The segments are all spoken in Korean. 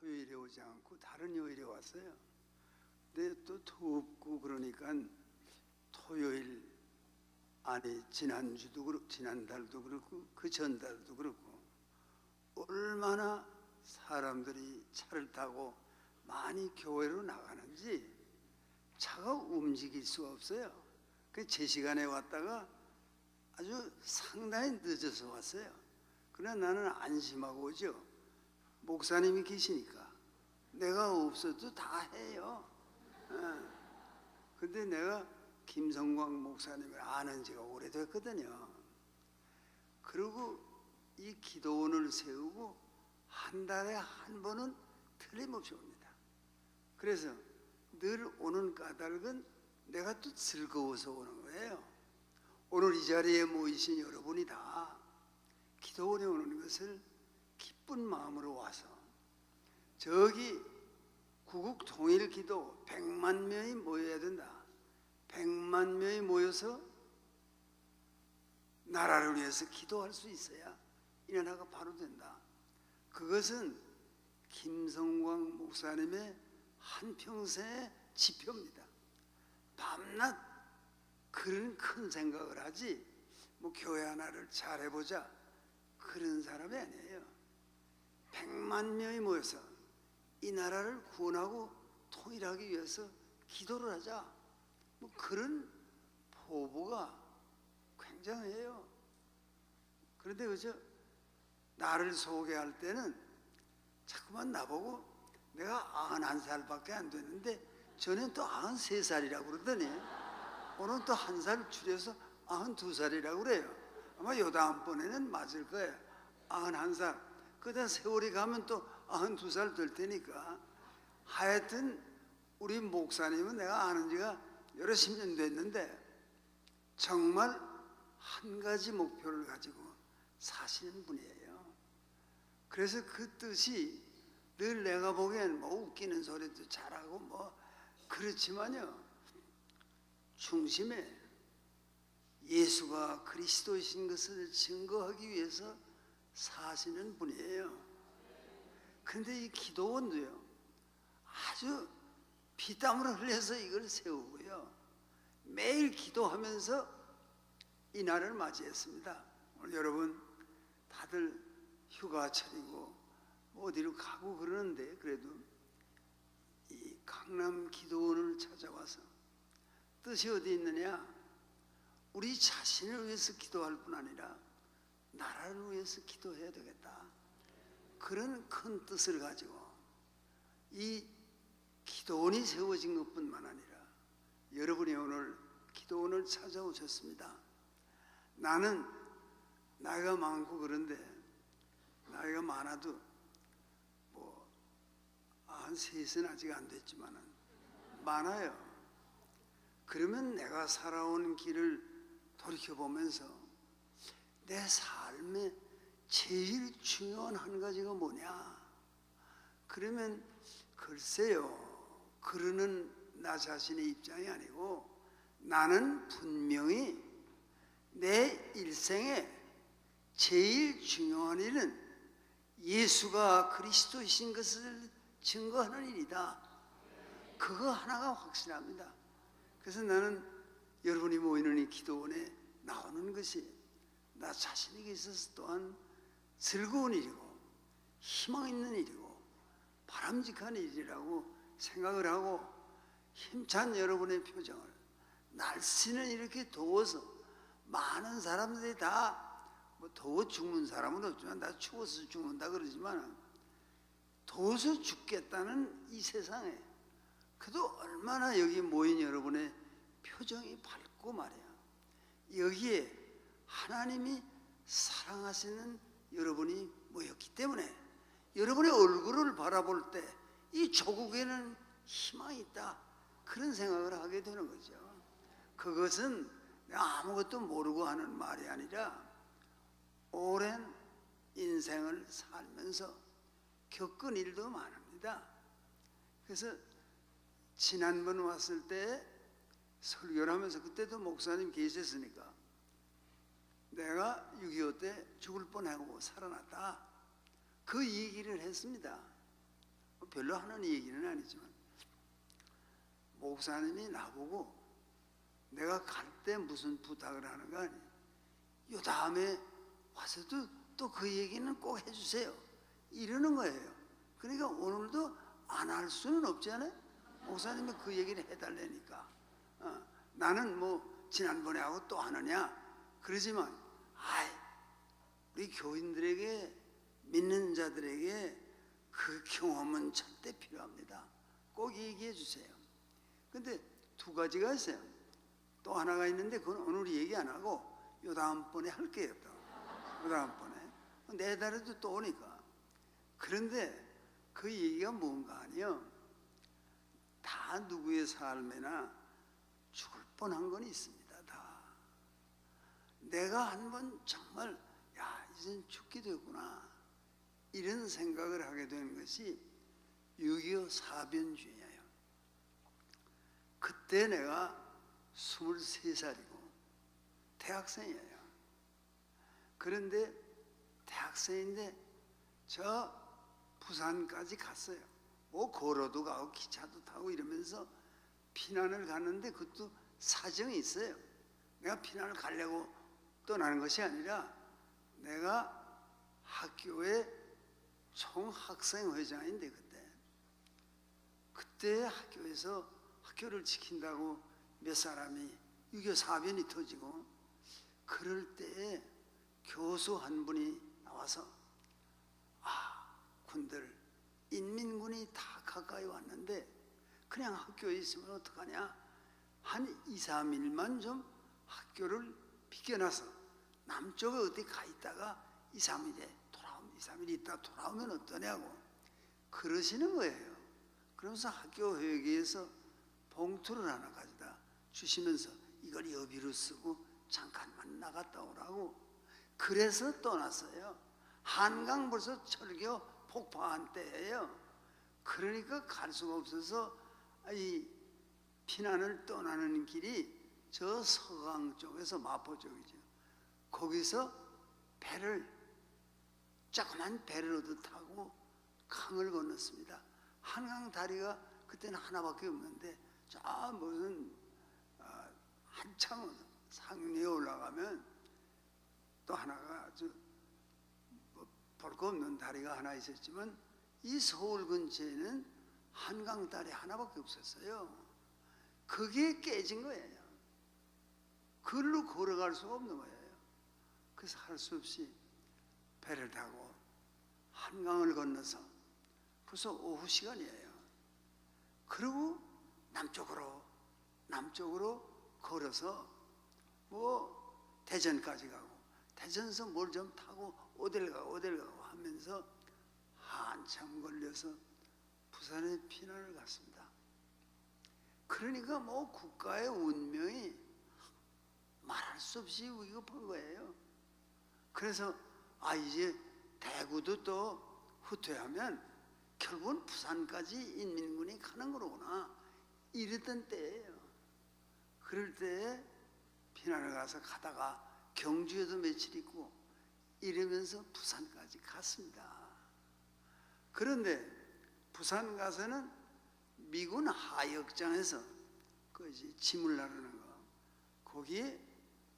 토요일에 오지 않고 다른 요일에 왔어요. 근데 또 덥고 그러니까 토요일 아니 지난주도 그렇고 지난달도 그렇고 그 전달도 그렇고 얼마나 사람들이 차를 타고 많이 교회로 나가는지 차가 움직일 수가 없어요. 그 제 시간에 왔다가 아주 상당히 늦어서 왔어요. 그러나 나는 안심하고 오죠. 목사님이 계시니까 내가 없어도 다 해요. 근데 내가 김성광 목사님을 아는 지가 오래됐거든요. 그리고 이 기도원을 세우고 한 달에 한 번은 틀림없이 옵니다. 그래서 늘 오는 까닭은 내가 또 즐거워서 오는 거예요. 오늘 이 자리에 모이신 여러분이 다 기도원에 오는 것을 기쁜 마음으로 와서 저기 구국 통일 기도 100만 명이 모여야 된다. 100만 명이 모여서 나라를 위해서 기도할 수 있어야 이 나라가 바로 된다. 그것은 김성광 목사님의 한평생의 지표입니다. 밤낮 그런 큰 생각을 하지 뭐 교회 하나를 잘해보자 그런 사람이 아니에요. 100만 명이 모여서 이 나라를 구원하고 통일하기 위해서 기도를 하자 뭐 그런 포부가 굉장해요. 그런데 그저 나를 소개할 때는 자꾸만 나보고 내가 91살밖에 안 됐는데 전엔 또 93살이라고 그러더니 오늘 또 한 살 줄여서 92살이라고 그래요. 아마 요 다음번에는 맞을 거예요. 91살. 그다음 세월이 가면 또 92살 될 테니까. 하여튼 우리 목사님은 내가 아는 지가 여러십 년 됐는데 정말 한 가지 목표를 가지고 사시는 분이에요. 그래서 그 뜻이 늘 내가 보기엔 뭐 웃기는 소리도 잘하고 뭐 그렇지만요, 중심에 예수가 그리스도이신 것을 증거하기 위해서 사시는 분이에요. 그런데 이 기도원도요, 아주 피땀을 흘려서 이걸 세우고요, 매일 기도하면서 이 날을 맞이했습니다. 오늘 여러분 다들 휴가철이고 어디로 가고 그러는데 그래도 이 강남 기도원을 찾아와서 뜻이 어디 있느냐? 우리 자신을 위해서 기도할 뿐 아니라 나라를 위해서 기도해야 되겠다. 그런 큰 뜻을 가지고 이 기도원이 세워진 것뿐만 아니라 여러분이 오늘 기도원을 찾아오셨습니다. 나는 나이가 많고 그런데 나이가 많아도 뭐 한 셋은 아직 안 됐지만은 많아요. 그러면 내가 살아온 길을 돌이켜보면서 내 삶에 제일 중요한 한 가지가 뭐냐? 그러면 글쎄요, 그러는 나 자신의 입장이 아니고 나는 분명히 내 일생에 제일 중요한 일은 예수가 그리스도이신 것을 증거하는 일이다. 그거 하나가 확실합니다. 그래서 나는 여러분이 모이는 이 기도원에 나오는 것이 나 자신에게 있어서 또한 즐거운 일이고 희망 있는 일이고 바람직한 일이라고 생각을 하고, 힘찬 여러분의 표정을, 날씨는 이렇게 더워서 많은 사람들이 다 뭐 더워 죽는 사람은 없지만 다 추워서 죽는다 그러지만 더워서 죽겠다는 이 세상에 그래도 얼마나 여기 모인 여러분의 표정이 밝고 말이야. 여기에 하나님이 사랑하시는 여러분이 모였기 때문에 여러분의 얼굴을 바라볼 때 이 조국에는 희망이 있다, 그런 생각을 하게 되는 거죠. 그것은 아무것도 모르고 하는 말이 아니라 오랜 인생을 살면서 겪은 일도 많습니다. 그래서 지난번 왔을 때 설교를 하면서 그때도 목사님 계셨으니까 내가 6.25 때 죽을 뻔하고 살아났다, 그 얘기를 했습니다. 별로 하는 얘기는 아니지만 목사님이 나보고 내가 갈 때 무슨 부탁을 하는 거 아니에요. 요 다음에 와서도 또 그 얘기는 꼭 해주세요. 이러는 거예요. 그러니까 오늘도 안 할 수는 없잖아요. 목사님이 그 얘기를 해달라니까. 나는 뭐 지난번에 하고 또 하느냐 그러지만 우리 교인들에게 믿는 자들에게 그 경험은 절대 필요합니다. 꼭 얘기해 주세요. 근데 두 가지가 있어요. 또 하나가 있는데 그건 오늘 얘기 안 하고 요 다음번에 할게요. 요 다음번에 내달에도 또 오니까. 그런데 그 얘기가 뭔가 아니요. 다 누구의 삶에나 죽을 뻔한 건 있습니다. 다. 내가 한번 정말 이젠 죽게 되구나 이런 생각을 하게 되는 것이 6.25 사변주의예요. 그때 내가 23살이고 대학생이에요. 그런데 대학생인데 저 부산까지 갔어요. 뭐 걸어도 가고 기차도 타고 이러면서 피난을 갔는데 그것도 사정이 있어요. 내가 피난을 가려고 떠나는 것이 아니라 내가 학교의 총학생회장인데 그때 학교에서 학교를 지킨다고 몇 사람이 6.25 사변이 터지고 그럴 때에 교수 한 분이 나와서 군들 인민군이 다 가까이 왔는데 그냥 학교에 있으면 어떡하냐, 한 2, 3일만 좀 학교를 비켜놔서 남쪽에 어디 가 있다가 2, 3일 있다 돌아오면 어떠냐고 그러시는 거예요. 그러면서 학교 회계에서 봉투를 하나 가져다 주시면서 이걸 여비로 쓰고 잠깐만 나갔다 오라고. 그래서 떠났어요. 한강 벌써 철교 폭파한 때예요. 그러니까 갈 수가 없어서 이 피난을 떠나는 길이 저 서강 쪽에서 마포 쪽이죠. 거기서 조그만 배를 얻어 타고 강을 건넜습니다. 한강 다리가 그때는 하나밖에 없는데 저 무슨 한참 상류에 올라가면 또 하나가 볼 거 없는 다리가 하나 있었지만 이 서울 근처에는 한강 다리 하나밖에 없었어요. 그게 깨진 거예요. 그걸로 걸어갈 수가 없는 거예요. 그래서 할 수 없이 배를 타고 한강을 건너서 벌써 오후 시간이에요. 그리고 남쪽으로 걸어서 뭐 대전까지 가고 대전에서 뭘 좀 타고 어딜 가고 하면서 한참 걸려서 부산에 피난을 갔습니다. 그러니까 뭐 국가의 운명이 말할 수 없이 위급한 거예요. 그래서 이제 대구도 또 후퇴하면 결국은 부산까지 인민군이 가는 거로구나 이랬던 때예요. 그럴 때에 피난을 가서 가다가 경주에도 며칠 있고 이러면서 부산까지 갔습니다. 그런데 부산 가서는 미군 하역장에서 그 짐을 나르는 거 거기에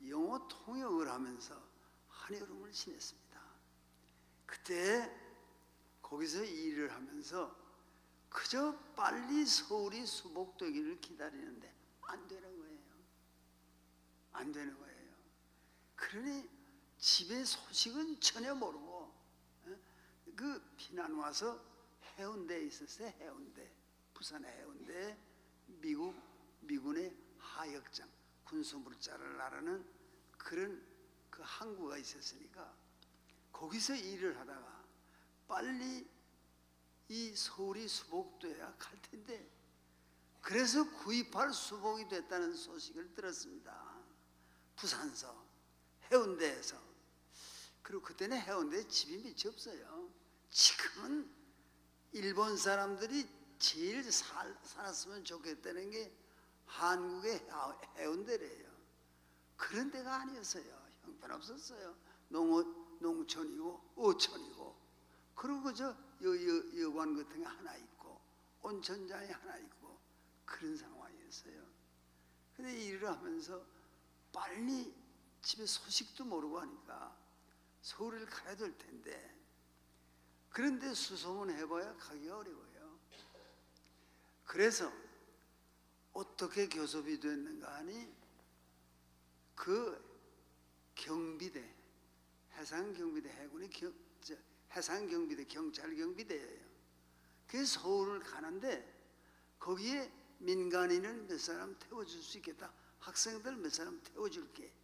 영어 통역을 하면서 한여름을 지냈습니다. 그때 거기서 일을 하면서 그저 빨리 서울이 수복되기를 기다리는데 안 되는 거예요. 안 되는 거예요. 그러니 집에 소식은 전혀 모르고 그 피난 와서 해운대에 있었어요. 부산의 해운대에 미군의 하역장 군수물자를 나르는 그런 그 항구가 있었으니까 거기서 일을 하다가 빨리 이 서울이 수복돼야 갈 텐데 그래서 구입할 수복이 됐다는 소식을 들었습니다. 부산서 해운대에서. 그리고 그때는 해운대에 집이 밑이 없어요. 지금은 일본 사람들이 제일 살았으면 좋겠다는 게 한국의 해운대래요. 그런 데가 아니었어요. 형편없었어요. 농촌이고 어촌이고 그리고 그저 여관 같은 게 하나 있고 온천장이 하나 있고 그런 상황이었어요. 근데 일을 하면서 빨리 집에 소식도 모르고 하니까 서울을 가야 될 텐데, 그런데 수소문 해봐야 가기가 어려워요. 그래서 어떻게 교섭이 됐는가 하니 그 경비대, 해상경비대, 해군의 해상경비대, 경찰경비대예요. 그 서울을 가는데 거기에 민간인을 몇 사람 태워줄 수 있겠다, 학생들 몇 사람 태워줄게,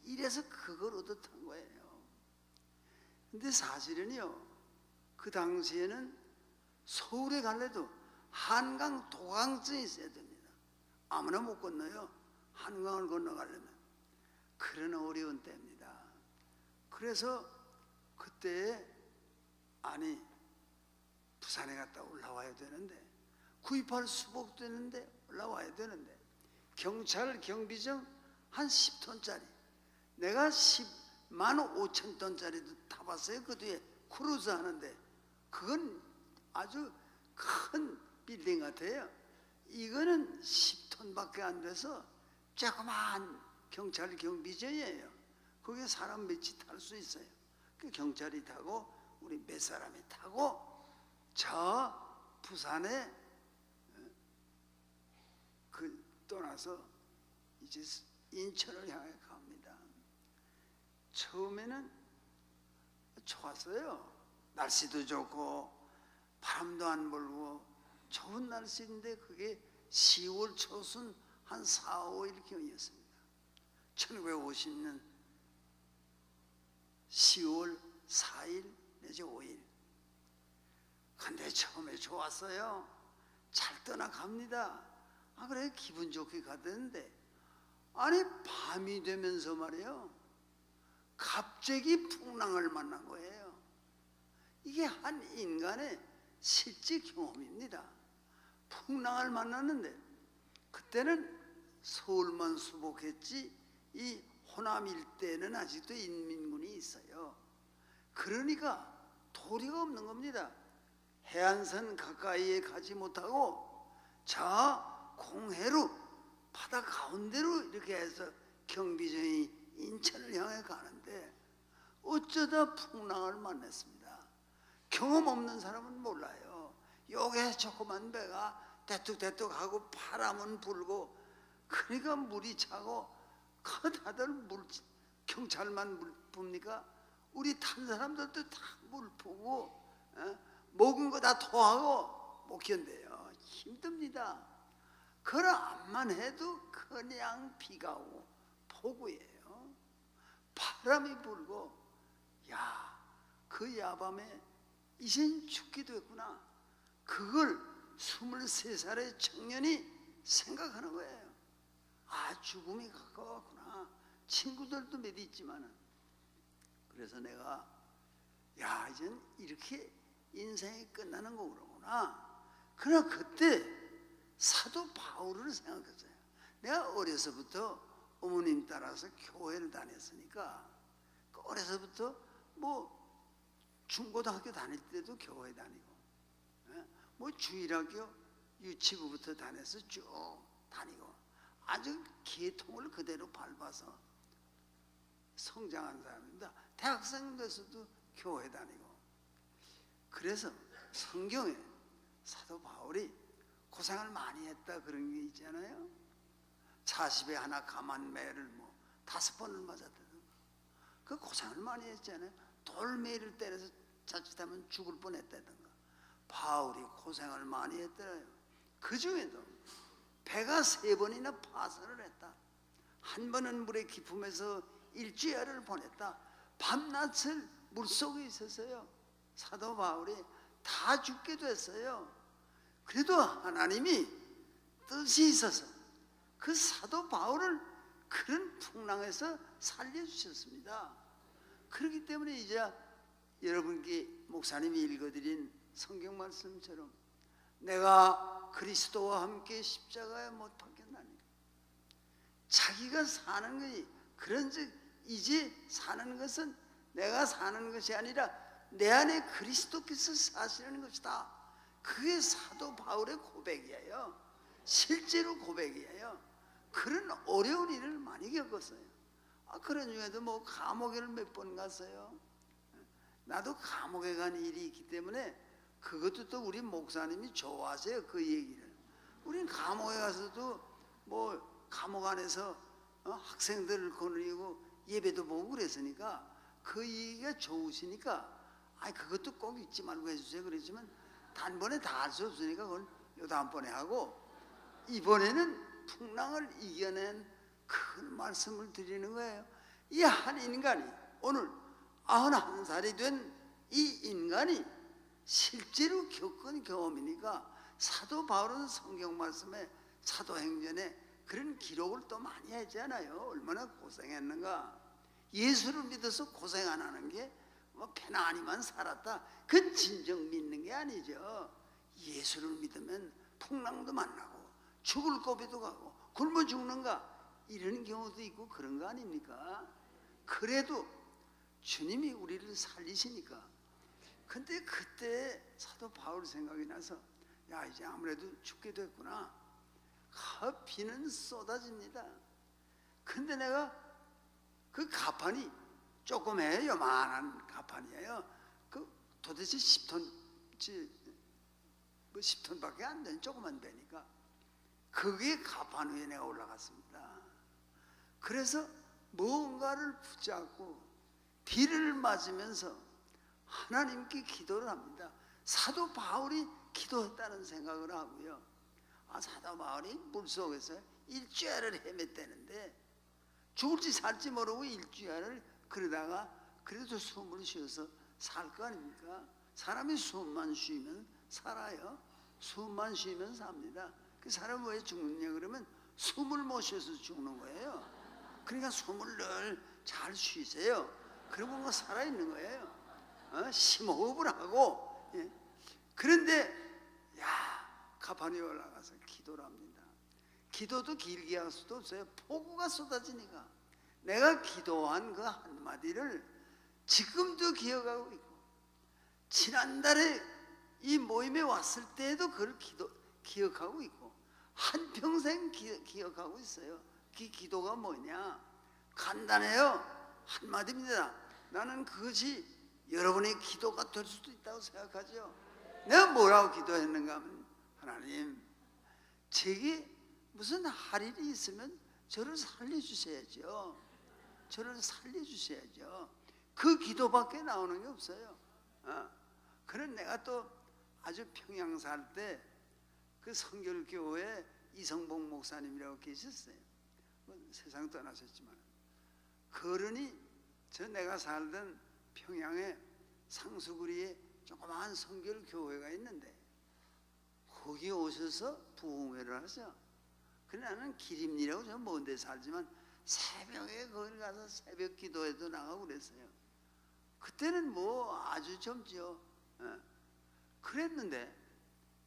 이래서 그걸 얻어 탄 거예요. 근데 사실은요, 그 당시에는 서울에 갈래도 한강 도강증이 있어야 됩니다. 아무나 못 건너요, 한강을 건너가려면. 그런 어려운 때입니다. 그래서 그때 아니 부산에 갔다 올라와야 되는데, 구입할 수복도 되는데 올라와야 되는데, 경찰 경비정 한 10톤짜리, 내가 10만 5천 톤짜리도 타봤어요. 그 뒤에 크루즈 하는데 그건 아주 큰 빌딩 같아요. 이거는 10톤밖에 안 돼서 조그만 경찰 경비정이에요. 거기에 사람 몇이 탈 수 있어요. 그 경찰이 타고 우리 몇 사람이 타고 저 부산에 그 떠나서 이제 인천을 향해 갑니다. 처음에는 좋았어요. 날씨도 좋고 바람도 안 불고 좋은 날씨인데 그게 10월 초순 한 4, 5일경이었습니다. 1950년 10월 4일 내지 5일. 근데 처음에 좋았어요. 잘 떠나갑니다. 아 그래 기분 좋게 가던데, 아니 밤이 되면서 말이에요, 갑자기 풍랑을 만난 거예요. 이게 한 인간의 실제 경험입니다. 풍랑을 만났는데 그때는 서울만 수복했지 이 호남 일대에는 아직도 인민군이 있어요. 그러니까 도리가 없는 겁니다. 해안선 가까이에 가지 못하고 저 공해로 바다 가운데로 이렇게 해서 경비정이 인천을 향해 가는데 어쩌다 풍랑을 만났습니다. 경험 없는 사람은 몰라요. 요게 조그만 배가 대뚝대뚝 하고 바람은 불고 그러니까 물이 차고 그 다들 경찰만 물 풉니까? 우리 탄 사람들도 다 물 푸고 먹은 거 다 토하고 못 견뎌요. 힘듭니다. 그럼만 해도 그냥 비가 오고 폭우예요. 바람이 불고, 야, 그 야밤에 이젠 죽기도 했구나. 그걸 23살의 청년이 생각하는 거예요. 아, 죽음이 가까웠구나. 친구들도 몇 있지만은. 그래서 내가, 야, 이젠 이렇게 인생이 끝나는 거구나. 그러나 그때 사도 바울을 생각했어요. 내가 어려서부터 어머님 따라서 교회를 다녔으니까, 어려서부터 뭐 중고등학교 다닐 때도 교회 다니고, 뭐 주일학교 유치부부터 다녀서 쭉 다니고, 아주 계통을 그대로 밟아서 성장한 사람입니다. 대학생 돼서도 교회 다니고. 그래서 성경에 사도 바울이 고생을 많이 했다 그런 게 있잖아요. 40에 하나 감한 매를 뭐 5번을 맞았다든가, 그 고생을 많이 했잖아요. 돌매를 때려서 자칫하면 죽을 뻔했다든가. 바울이 고생을 많이 했더라요. 그 중에도 배가 3번이나 파선을 했다. 한 번은 물의 깊음에서 일주일을 보냈다. 밤낮을 물속에 있었어요. 사도 바울이 다 죽게 됐어요. 그래도 하나님이 뜻이 있어서 그 사도 바울을 그런 풍랑에서 살려주셨습니다. 그렇기 때문에 이제 여러분께 목사님이 읽어드린 성경 말씀처럼 내가 그리스도와 함께 십자가에 못 박혔나니, 자기가 사는 것이, 그런즉 이제 사는 것은 내가 사는 것이 아니라 내 안에 그리스도께서 사시는 것이다. 그게 사도 바울의 고백이에요. 실제로 고백이에요. 그런 어려운 일을 많이 겪었어요. 그런 중에도 뭐 감옥에 몇 번 갔어요. 나도 감옥에 간 일이 있기 때문에 그것도 또 우리 목사님이 좋아하세요. 그 얘기를. 우린 감옥에 가서도 뭐 감옥 안에서 학생들을 거느리고 예배도 보고 그랬으니까 그 얘기가 좋으시니까 그것도 꼭 잊지 말고 해주세요. 그랬지만 단번에 다 할 수 없으니까 그걸 요 다음번에 하고, 이번에는 풍랑을 이겨낸 큰 말씀을 드리는 거예요. 이 한 인간이, 오늘 91살이 된 이 인간이 실제로 겪은 경험이니까 사도 바울은 성경 말씀에 사도행전에 그런 기록을 또 많이 하잖아요. 얼마나 고생했는가. 예수를 믿어서 고생 안 하는 게 뭐 편안히만 살았다, 그건 진정 믿는 게 아니죠. 예수를 믿으면 풍랑도 만나고 죽을 고비도 가고 굶어 죽는가 이런 경우도 있고 그런 거 아닙니까? 그래도 주님이 우리를 살리시니까. 근데 그때 사도 바울 생각이 나서, 야, 이제 아무래도 죽게 됐구나. 비는 쏟아집니다. 근데 내가 그 가판이 조그매요. 요만한 가판이에요. 그 도대체 10톤, 뭐 10톤밖에 안 되는 조그만 데니까 그게 가판 위에 내가 올라갔습니다. 그래서 뭔가를 붙잡고 비를 맞으면서 하나님께 기도를 합니다. 사도 바울이 기도했다는 생각을 하고요. 사도 바울이 물속에서 일주일을 헤맸다는데 죽을지 살지 모르고 일주일을 그러다가 그래도 숨을 쉬어서 살 거 아닙니까? 사람이 숨만 쉬면 살아요. 숨만 쉬면 삽니다. 그 사람은 왜 죽느냐 그러면 숨을 못 쉬어서 죽는 거예요. 그러니까 숨을 늘 잘 쉬세요. 그러면 살아있는 거예요. 심호흡을 하고. 예. 그런데 가판에 올라가서 기도를 합니다. 기도도 길게 할 수도 없어요. 폭우가 쏟아지니까. 내가 기도한 그 한마디를 지금도 기억하고 있고, 지난달에 이 모임에 왔을 때에도 그걸 기억하고 있고, 한평생 기억하고 있어요. 그 기도가 뭐냐? 간단해요. 한마디입니다. 나는 그것이 여러분의 기도가 될 수도 있다고 생각하죠. 내가 뭐라고 기도했는가 하면, 하나님, 제게 무슨 할 일이 있으면 저를 살려주셔야죠. 저를 살려주셔야죠. 그 기도밖에 나오는 게 없어요. 그런 내가 또 아주 평양 살 때 그 성결교회 이성복 목사님이라고 계셨어요. 세상 떠나셨지만 그러니 내가 살던 평양에 상수구리에 조그마한 성결교회가 있는데 거기 오셔서 부흥회를 하죠. 그래 나는 기림리라고 저 먼 데 살지만 새벽에 거기 가서 새벽 기도회도 나가고 그랬어요. 그때는 뭐 아주 젊죠. 그랬는데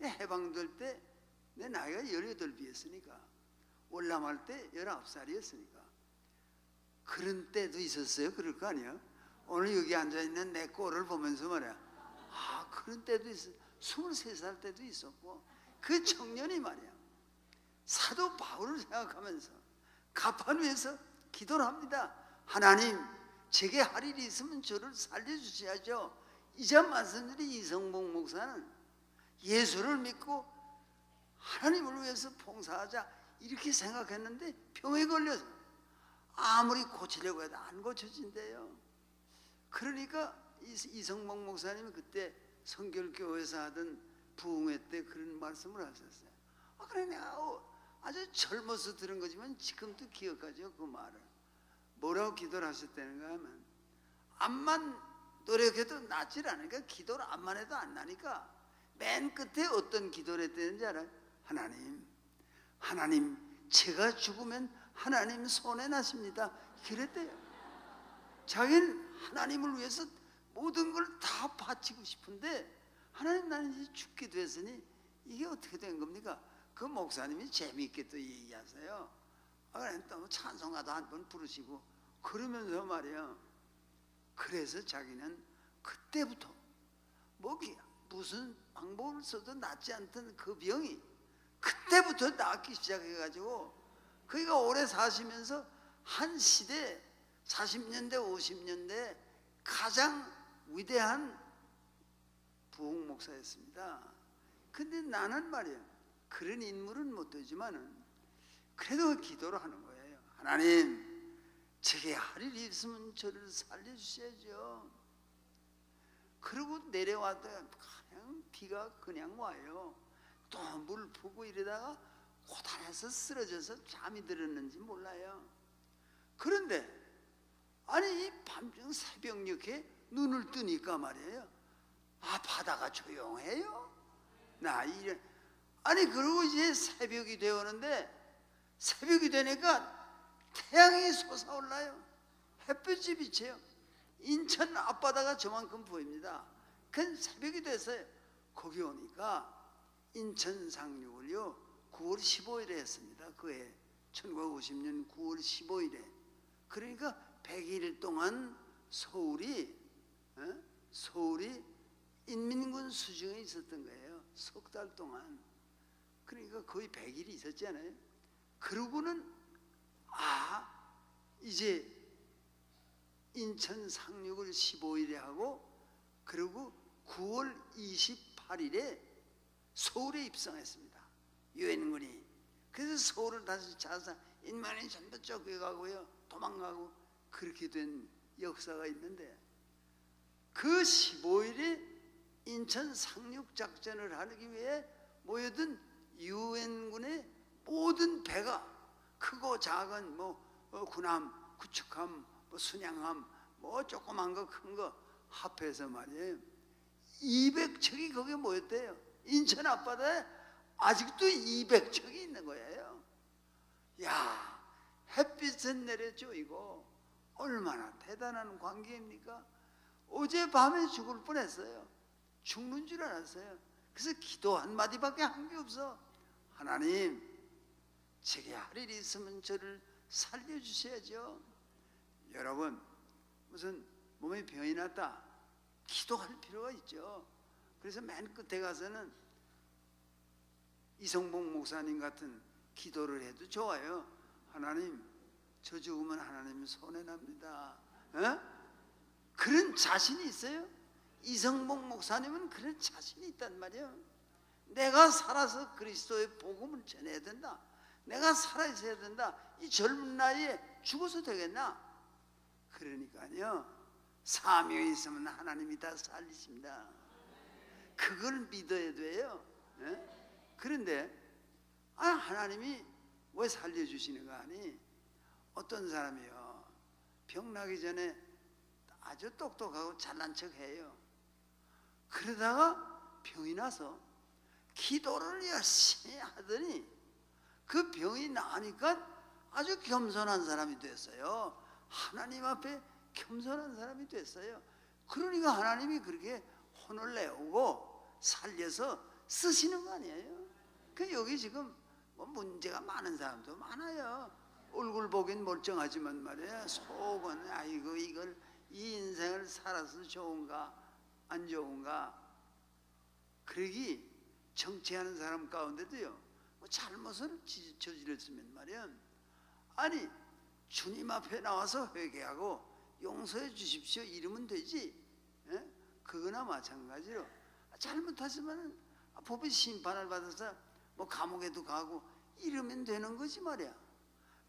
해방될 때 내 나이가 18이었으니까 월남할 때 19살이었으니까 그런 때도 있었어요. 그럴 거 아니에요. 오늘 여기 앉아있는 내 꼴을 보면서 말이야, 그런 때도 있었어요. 23살 때도 있었고, 그 청년이 말이야 사도 바울을 생각하면서 가판 위에서 기도를 합니다. 하나님, 제게 할 일이 있으면 저를 살려주셔야죠. 이제 말씀드린 이성복 목사는 예수를 믿고 하나님을 위해서 봉사하자 이렇게 생각했는데 병에 걸려서 아무리 고치려고 해도 안 고쳐진대요. 그러니까 이성복 목사님이 그때 성결교회에서 하던 부흥회 때 그런 말씀을 하셨어요. 그래 내가 아주 젊어서 들은 거지만 지금도 기억하죠. 그 말을 뭐라고 기도를 하셨다는가 하면, 암만 노력해도 낫질 않으니까, 기도를 암만 해도 안 나니까 맨 끝에 어떤 기도를 했다는지 알아요? 하나님, 제가 죽으면 하나님 손에 나십니다. 그랬대요. 자기는 하나님을 위해서 모든 걸 다 바치고 싶은데, 하나님, 나는 이제 죽게 됐으니 이게 어떻게 된 겁니까? 그 목사님이 재미있게 또 얘기하세요. 또 찬송가도 한 번 부르시고 그러면서 말이야, 그래서 자기는 그때부터 무슨 방법을 써도 낫지 않던 그 병이 그때부터 낫기 시작해가지고 그가 오래 사시면서 한 시대 40년대 50년대 가장 위대한 부흥 목사였습니다. 근데 나는 말이야, 그런 인물은 못 되지만은 그래도 기도를 하는 거예요. 하나님, 제게 할 일이 있으면 저를 살려주셔야죠. 그러고 내려와도 그냥 비가 그냥 와요. 또 물 푸고 이러다가 고단해서 쓰러져서 잠이 들었는지 몰라요. 그런데 아니 이 밤중 새벽 이렇게 눈을 뜨니까 말이에요, 아 바다가 조용해요. 아니 그러고 이제 새벽이 되었는데, 새벽이 되니까 태양이 솟아올라요. 햇볕이 비쳐요. 인천 앞바다가 저만큼 보입니다. 그 새벽이 됐어요. 거기 오니까 인천 상륙을요 9월 15일에 했습니다. 그해 1950년 9월 15일에. 그러니까 100일 동안 서울이 인민군 수중에 있었던 거예요. 석 달 동안. 그러니까 거의 100일이 있었잖아요. 그러고는 이제 인천 상륙을 15일에 하고, 그리고 9월 28일에 서울에 입성했습니다. 유엔군이. 그래서 서울을 다시 자사 인민이 전부 쫓겨가고요, 도망가고 그렇게 된 역사가 있는데, 그 15일에 인천 상륙 작전을 하기 위해 모여든 유엔군의 모든 배가, 크고 작은 군함, 구축함, 순양함, 조그만 거 큰 거 합해서 말이에요 200척이 거기에 모였대요. 인천 앞바다에 아직도 200척이 있는 거예요. 야, 햇빛은 내려쬐고 얼마나 대단한 관계입니까? 어젯밤에 죽을 뻔했어요. 죽는 줄 알았어요. 그래서 기도 한마디밖에 한 게 없어. 하나님, 제게 할 일이 있으면 저를 살려주셔야죠. 여러분, 무슨 몸에 병이 났다, 기도할 필요가 있죠. 그래서 맨 끝에 가서는 이성복 목사님 같은 기도를 해도 좋아요. 하나님, 저 죽으면 하나님 손해납니다. 그런 자신이 있어요. 이성복 목사님은 그런 자신이 있단 말이에요. 내가 살아서 그리스도의 복음을 전해야 된다. 내가 살아있어야 된다. 이 젊은 나이에 죽어서 되겠나? 그러니까요, 사명이 있으면 하나님이 다 살리십니다. 그걸 믿어야 돼요. 그런데 하나님이 왜 살려주시는가 하니, 어떤 사람이요, 병나기 전에 아주 똑똑하고 잘난 척해요. 그러다가 병이 나서 기도를 열심히 하더니 그 병이 나으니까 아주 겸손한 사람이 됐어요. 하나님 앞에 겸손한 사람이 됐어요. 그러니까 하나님이 그렇게 혼을 내오고 살려서 쓰시는 거 아니에요? 그 여기 지금 문제가 많은 사람도 많아요. 얼굴 보긴 멀쩡하지만 말이에요, 속은 아이고 이걸 이 인생을 살아서 좋은가 안 좋은가. 그러기 정치하는 사람 가운데도요, 잘못을 저질렀으면 말이야, 아니 주님 앞에 나와서 회개하고 용서해 주십시오 이러면 되지. 그거나 마찬가지로 잘못하시면 법의 심판을 받아서 감옥에도 가고 이러면 되는 거지 말이야.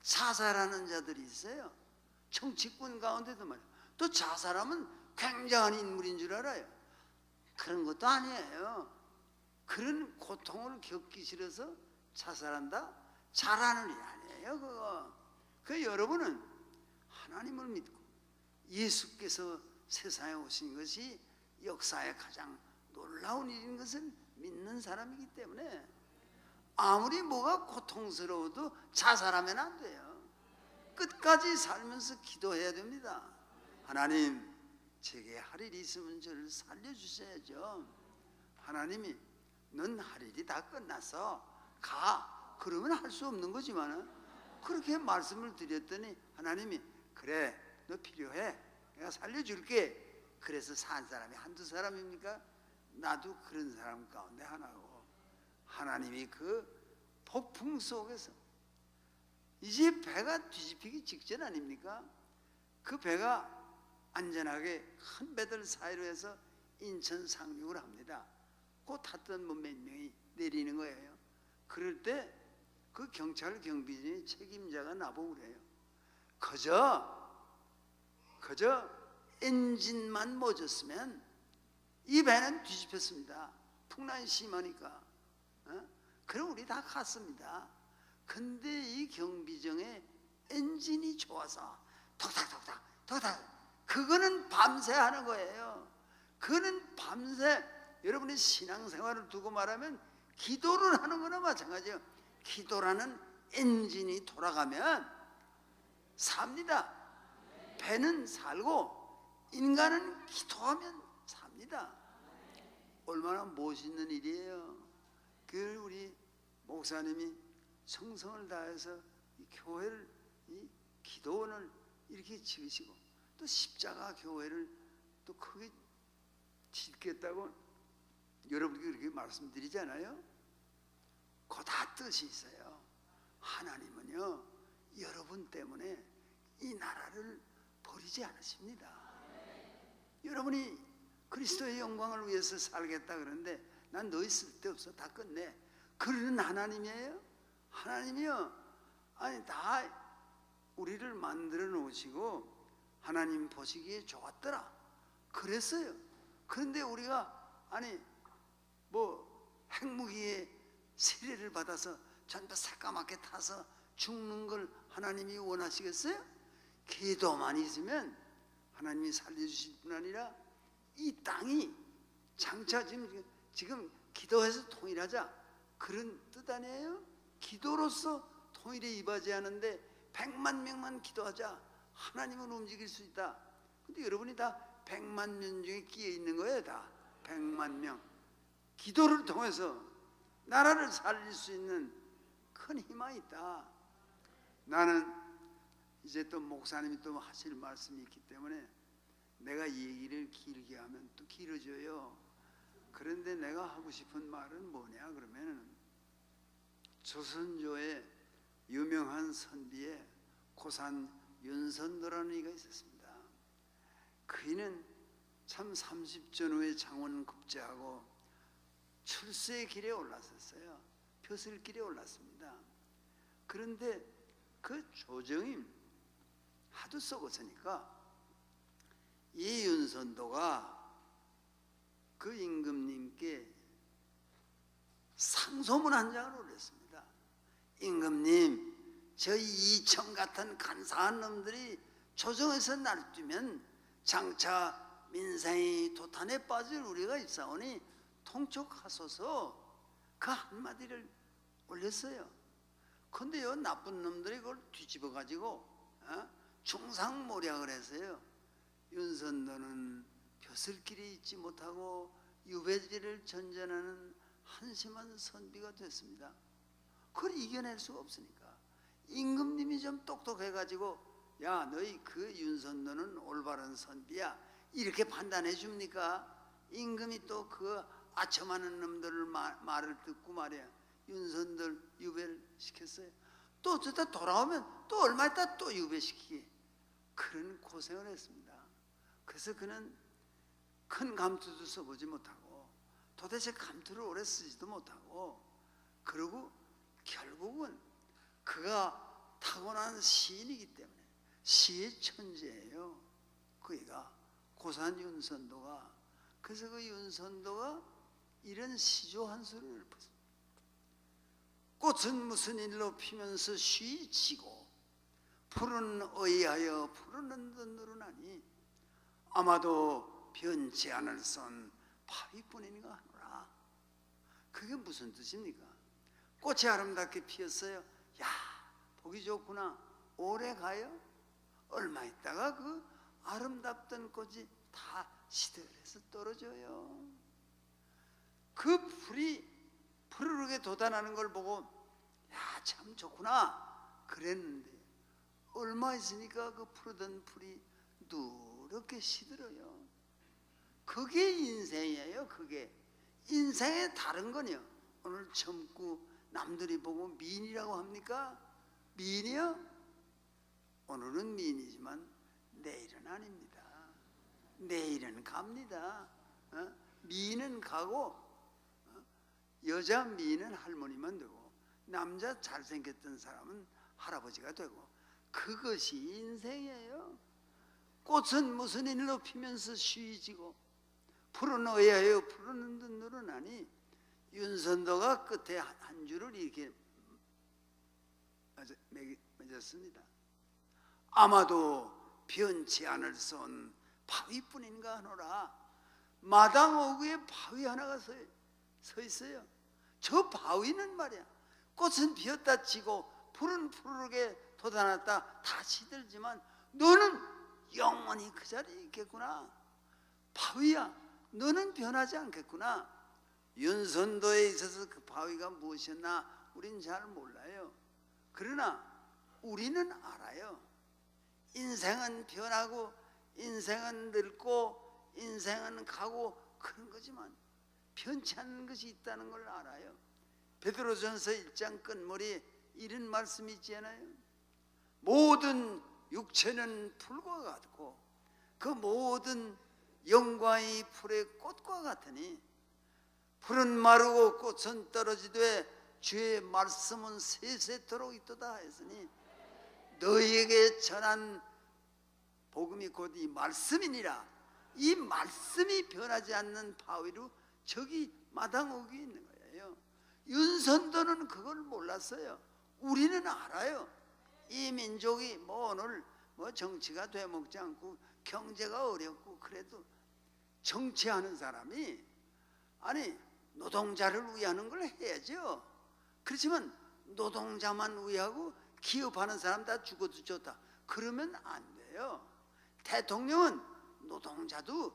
자살하는 자들이 있어요. 정치권 가운데도 말이야. 또 자살하면 굉장한 인물인 줄 알아요. 그런 것도 아니에요. 그런 고통을 겪기 싫어서 자살한다? 잘하는 일이 아니에요 그거. 그 여러분은 하나님을 믿고 예수께서 세상에 오신 것이 역사의 가장 놀라운 일인 것을 믿는 사람이기 때문에 아무리 뭐가 고통스러워도 자살하면 안 돼요. 끝까지 살면서 기도해야 됩니다. 하나님, 제게 할 일이 있으면 저를 살려주셔야죠. 하나님이 넌 할 일이 다 끝났어, 가. 그러면 할 수 없는 거지만 그렇게 말씀을 드렸더니 하나님이 그래, 너 필요해, 내가 살려줄게. 그래서 산 사람이 한두 사람입니까? 나도 그런 사람 가운데 하나고, 하나님이 그 폭풍 속에서 이제 배가 뒤집히기 직전 아닙니까? 그 배가 안전하게 큰 배들 사이로 해서 인천 상륙을 합니다. 그 탔던 뭐 몇 명이 내리는 거예요. 그럴 때 그 경찰 경비진의 책임자가 나보고 그래요. 그저 엔진만 멎었으면 이 배는 뒤집혔습니다. 풍랑이 심하니까. 그럼 우리 다 갔습니다. 근데 이 경비정의 엔진이 좋아서 톡탁 그거는 밤새 하는 거예요. 그거는 밤새 여러분의 신앙생활을 두고 말하면 기도를 하는 거나 마찬가지예요. 기도라는 엔진이 돌아가면 삽니다. 배는 살고 인간은 기도하면 삽니다. 얼마나 멋있는 일이에요. 그 우리 목사님이 성성을 다해서 이 교회를, 이 기도원을 이렇게 지으시고 또 십자가 교회를 또 크게 짓겠다고 여러분께 그렇게 말씀드리잖아요. 그 다 뜻이 있어요. 하나님은요, 여러분 때문에 이 나라를 버리지 않으십니다. 여러분이 그리스도의 영광을 위해서 살겠다 그러는데 난 너희 쓸데없어, 다 끝내. 그러는 하나님이에요? 하나님이요, 아니 다 우리를 만들어 놓으시고 하나님 보시기에 좋았더라 그랬어요. 그런데 우리가 아니 뭐 핵무기에 세례를 받아서 전부 새까맣게 타서 죽는 걸 하나님이 원하시겠어요? 기도만 있으면 하나님이 살려주실 뿐 아니라 이 땅이 장차 지금 기도해서 통일하자 그런 뜻 아니에요? 기도로서 통일에 이바지하는데 100만 명만 기도하자 하나님은 움직일 수 있다. 근데 여러분이 다 100만 명 중에 끼어 있는 거예요. 다 100만 명 기도를 통해서 나라를 살릴 수 있는 큰 희망이 있다. 나는 이제 또 목사님이 또 하실 말씀이 있기 때문에 내가 얘기를 길게 하면 또 길어져요. 그런데 내가 하고 싶은 말은 뭐냐 그러면 조선조의 유명한 선비에 고산 윤선도라는 이가 있었습니다. 그이는 참 30전후에 장원 급제하고 출세의 길에 올랐었어요. 벼슬길에 올랐습니다. 그런데 그 조정이 하도 썩었으니까 이 윤선도가 그 임금님께 상소문 한 장을 올렸습니다. 임금님, 저희 이청 같은 간사한 놈들이 조정에서 날뛰면 장차 민생이 도탄에 빠질 우리가 있사오니 통촉하소서 그 한마디를 올렸어요. 근데요 나쁜 놈들이 그걸 뒤집어 가지고 중상모략을 했어요. 윤선도는 벼슬길에 있지 못하고 유배지를 전전하는 한심한 선비가 됐습니다. 그걸 이겨낼 수가 없으니까 임금님이 좀 똑똑해 가지고 야 너희 그 윤선도는 올바른 선비야 이렇게 판단해 줍니까? 임금이 또 그 아첨하는 놈들을 말을 듣고 말이야 윤선들 유배를 시켰어요. 또 어쩌다 돌아오면 또 얼마 있다 또 유배시키기 그런 고생을 했습니다. 그래서 그는 큰 감투도 써보지 못하고 도대체 감투를 오래 쓰지도 못하고 그러고 결국은 그가 타고난 시인이기 때문에 시의 천재예요. 그이가 고산 윤선도가. 그래서 그 윤선도가 이런 시조 한 소리를 읊었습니다. 꽃은 무슨 일로 피면서 쉬지고 푸른 의하여 푸르는 듯 누르나니 아마도 변치 않을 선 바위뿐인가 하노라. 그게 무슨 뜻입니까? 꽃이 아름답게 피었어요. 야 보기 좋구나. 오래 가요? 얼마 있다가 그 아름답던 꽃이 다 시들해서 떨어져요. 그 풀이 푸르르게 돋아나는 걸 보고 야 참 좋구나 그랬는데 얼마 있으니까 그 푸르던 풀이 누렇게 시들어요. 그게 인생이에요. 그게 인생의 다른 거요. 오늘 젊고 남들이 보고 미인이라고 합니까? 미인이요? 오늘은 미인이지만 내일은 아닙니다. 내일은 갑니다. 미인은 가고 여자 미인은 할머니만 되고 남자 잘생겼던 사람은 할아버지가 되고 그것이 인생이에요. 꽃은 무슨 일로 피면서 쉬지고 풀은 어야여 푸르는 듯 늘어나니 윤선도가 끝에 한 줄을 이렇게 맺었습니다. 아마도 변치 않을 선 바위뿐인가 하노라. 마당 어귀에 바위 하나가 서 있어요. 저 바위는 말이야, 꽃은 피었다 치고 풀은 푸르게 돋아났다 다 시들지만 너는 영원히 그 자리에 있겠구나. 바위야, 너는 변하지 않겠구나. 윤선도에 있어서 그 바위가 무엇이었나 우린 잘 몰라요. 그러나 우리는 알아요. 인생은 변하고 인생은 늙고 인생은 가고 그런 거지만 변치 않는 것이 있다는 걸 알아요. 베드로전서 1장 끝머리에 이런 말씀이 있지 않아요? 모든 육체는 풀과 같고 그 모든 영광이 풀의 꽃과 같으니 풀은 마르고 꽃은 떨어지되 주의 말씀은 세세토록 있도다 했으니 너희에게 전한 복음이 곧 이 말씀이니라. 이 말씀이 변하지 않는 바위로 저기 마당 어귀에 있는 거예요. 윤선도는 그걸 몰랐어요. 우리는 알아요. 이 민족이 오늘 정치가 되먹지 않고 경제가 어렵고 그래도 정치하는 사람이 아니 노동자를 위하는 걸 해야죠. 그렇지만 노동자만 위하고 기업하는 사람 다 죽어도 좋다 그러면 안 돼요. 대통령은 노동자도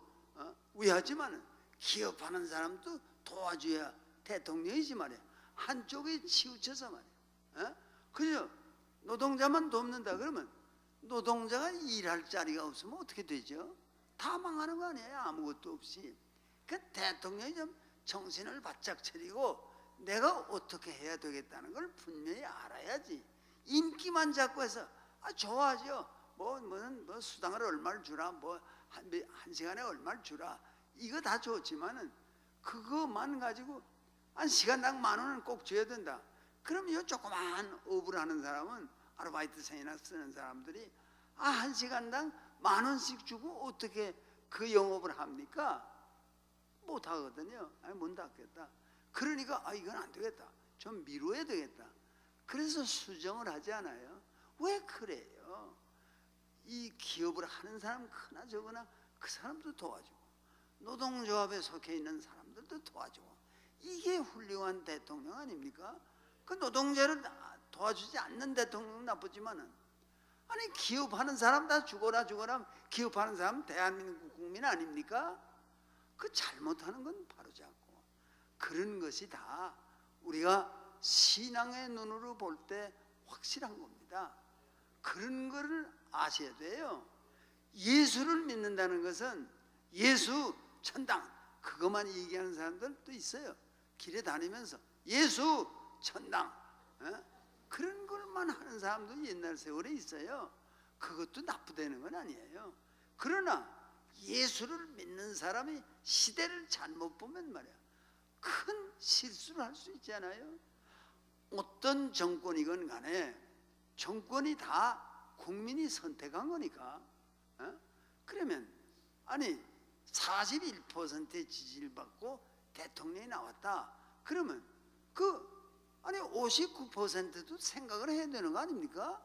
위하지만 기업하는 사람도 도와줘야 대통령이지 말이야. 한쪽에 치우쳐서 말이야. 그죠? 노동자만 돕는다 그러면 노동자가 일할 자리가 없으면 어떻게 되죠? 다 망하는 거 아니에요? 아무것도 없이. 그 대통령이 좀 정신을 바짝 차리고 내가 어떻게 해야 되겠다는 걸 분명히 알아야지. 인기만 잡고 해서 좋아하죠. 뭐 수당을 얼마를 주라, 한 시간에 얼마를 주라, 이거 다 좋지만은 그거만 가지고 한 시간당 10,000원은 꼭 줘야 된다. 그럼 이 조그만 업을 하는 사람은 아르바이트생이나 쓰는 사람들이 한 시간당 10,000원씩 주고 어떻게 그 영업을 합니까? 못 하거든요. 못 하겠다. 그러니까 이건 안 되겠다. 좀 미뤄야 되겠다. 그래서 수정을 하지 않아요. 왜 그래요? 이 기업을 하는 사람 크나 적으나 그 사람도 도와주고 노동조합에 속해 있는 사람들도 도와주고 이게 훌륭한 대통령 아닙니까? 그 노동자를 도와주지 않는 대통령은 나쁘지만은 아니 기업하는 사람 다 죽어라 기업하는 사람 대한민국 국민 아닙니까? 그 잘못하는 건 바로잡고 그런 것이 다 우리가 신앙의 눈으로 볼 때 확실한 겁니다. 그런 거를 아셔야 돼요. 예수를 믿는다는 것은 예수 천당 그것만 얘기하는 사람들도 있어요. 길에 다니면서 예수 천당 그런 것만 하는 사람도 옛날 세월에 있어요. 그것도 나쁘다는 건 아니에요. 그러나 예수를 믿는 사람이 시대를 잘못 보면 말이야 큰 실수를 할 수 있잖아요. 어떤 정권이건 간에 정권이 다 국민이 선택한 거니까 그러면 아니 41%의 지지를 받고 대통령이 나왔다 그러면 아니 59%도 생각을 해야 되는 거 아닙니까?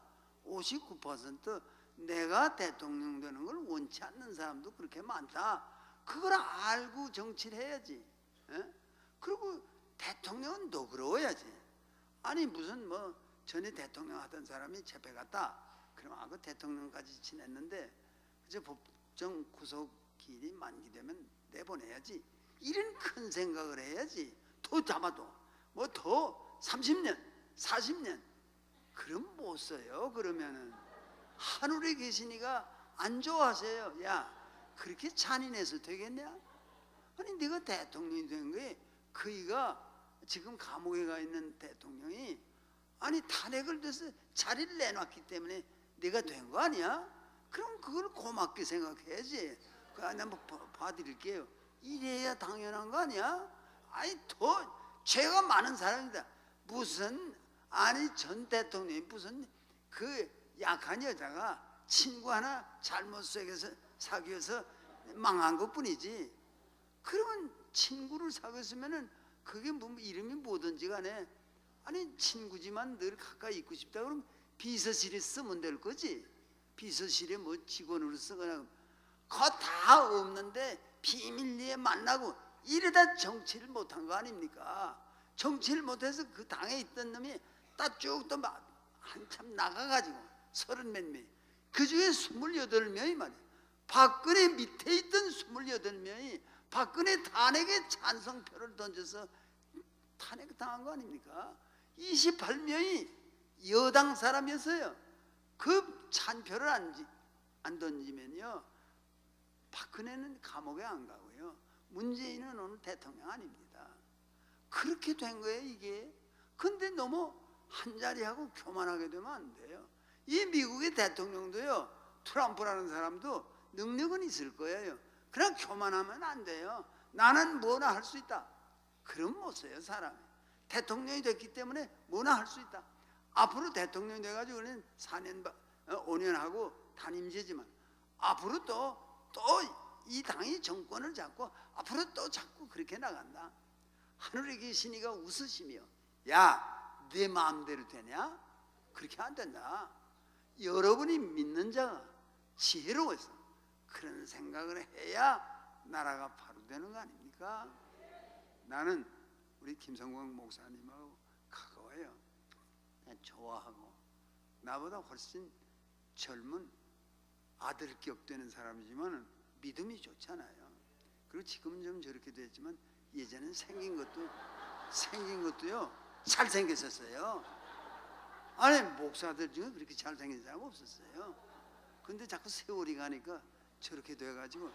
59% 내가 대통령 되는 걸 원치 않는 사람도 그렇게 많다. 그걸 알고 정치를 해야지. 그리고 대통령은 너그러워야지. 아니 무슨 전에 대통령 하던 사람이 재패 갔다 그러면 그 대통령까지 지냈는데 이제 법정 구속기일이 만기되면 내보내야지. 이런 큰 생각을 해야지. 더 잡아도 더 30년 40년 그럼 못 써요. 그러면은 하늘에 계시니까 안 좋아하세요. 야 그렇게 잔인해서 되겠냐? 아니 네가 대통령이 된 거에 그이가 지금 감옥에 가 있는 대통령이 아니 탄핵을 돼서 자리를 내놨기 때문에 네가 된 거 아니야? 그럼 그걸 고맙게 생각해야지. 내가 뭐 봐드릴게요. 이래야 당연한 거 아니야? 아니 더 죄가 많은 사람이다. 무슨 아니 전 대통령이 무슨 그 약한 여자가 친구 하나 잘못 사귀어서 망한 것뿐이지. 그러면 친구를 사귀었으면은 그게 뭐 이름이 뭐든지 간에 아니 친구지만 늘 가까이 있고 싶다 그러면 비서실에 쓰면 될 거지. 비서실에 뭐 직원으로 쓰거나 그거 다 없는데 비밀리에 만나고 이러다 정치를 못한 거 아닙니까? 정치를 못해서 그 당에 있던 놈이 딱 쭉 또 한참 나가가지고 30몇 명이 그 중에 28명이 말이야. 박근혜 밑에 있던 28명이 박근혜 탄핵에 찬성표를 던져서 탄핵당한 거 아닙니까? 28명이 여당 사람이었어요. 그 찬표를 안 던지면요 박근혜는 감옥에 안 가고요 문재인은 오늘 대통령 아닙니다. 그렇게 된 거예요 이게. 근데 너무 한자리하고 교만하게 되면 안 돼요. 이 미국의 대통령도요 트럼프라는 사람도 능력은 있을 거예요. 그냥 교만하면 안 돼요. 나는 뭐나 할 수 있다. 그럼 못 써요 사람이. 대통령이 됐기 때문에 뭐나 할 수 있다. 앞으로 대통령이 돼가지고는 4년 5년 하고 단임제지만 앞으로 또 이 당이 정권을 잡고 앞으로 또 자꾸 그렇게 나간다. 하늘에 계시니가 웃으시며 야, 네 마음대로 되냐? 그렇게 안 된다. 여러분이 믿는 자가 지혜로워서 그런 생각을 해야 나라가 바로 되는 거 아닙니까? 나는 우리 김성광 목사님하고 가까워요. 그냥 좋아하고 나보다 훨씬 젊은 아들격 되는 사람이지만 믿음이 좋잖아요. 그리고 지금은 좀 저렇게 됐지만 예전엔 생긴 것도요 잘생겼었어요. 아니 목사들 중에 그렇게 잘생긴 사람 없었어요. 근데 자꾸 세월이 가니까 저렇게 돼가지고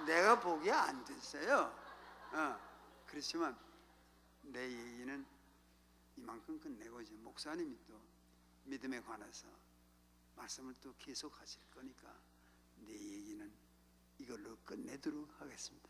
내가 보기에 안 됐어요. 그렇지만 내 얘기는 이만큼 끝내고 이제 목사님이 또 믿음에 관해서 말씀을 또 계속 하실 거니까 내 얘기는 이걸로 끝내도록 하겠습니다.